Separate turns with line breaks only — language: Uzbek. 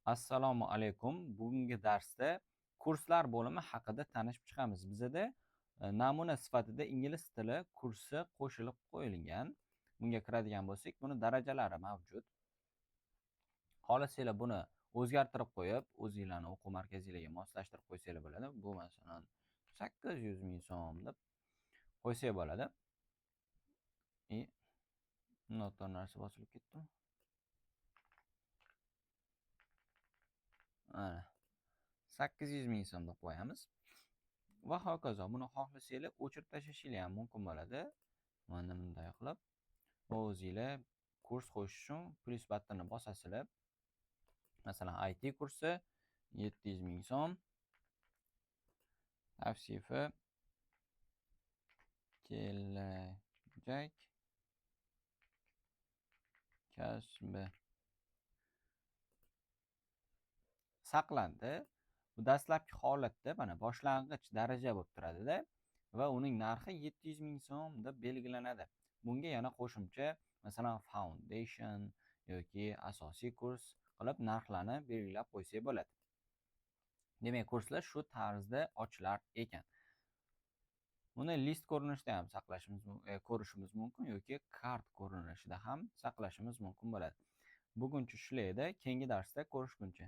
Assalomu alaykum. Bugungi darsda kurslar bo'limi haqida tanishib chiqamiz. Bizada namuna sifatida ingliz tili kursi qo'shilib qo'yilgan. Bunga kiradigan bo'lsak, buni darajalari mavjud. Xohlasanglar buni o'zgartirib qo'yib, o'zingizlarning o'quv markazingizga moslashtirib qo'ysanglar bo'ladi. Bu masalan 800 ming so'm deb qo'ysak bo'ladi. Noto'g'ri narsa bosilib ketdimi? Mana 800 ming so'm deb qo'yamiz. Va hokazo. Buni xohlasanglar o'chirib tashlashingiz ham mumkin bo'ladi. Mana bunday qilib o'zingizlar kurs qo'shish uchun plyus buttonini bosasizlar. Masalan, IT kursi 700 ming so'm. Tavsifi kelajak kasbi saqlandi. Bu dastlabki holatda mana boshlang'ich daraja bo'lib turadi-da va uning narxi 700 ming so'm deb belgilanadi. Bunga yana qo'shimcha, masalan, foundation yoki asosiy kurs qilib narxlarni belgilab qo'ysak bo'ladi. Demak, kurslar shu tarzda ochilar ekan. Buni list ko'rinishida ham ko'rishimiz mumkin yoki kart ko'rinishida ham saqlashimiz mumkin bo'ladi. Buguncha shular edi. Keyingi darsda ko'rishguncha